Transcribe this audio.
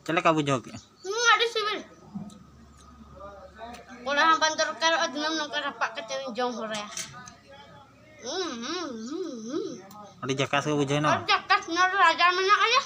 Celek ka bujog. Ada sibil. Kula hang bantur karo adnam nang karapak kecil jong hore. Adi jakas ka bujog no. Jakas nor raja mana aya?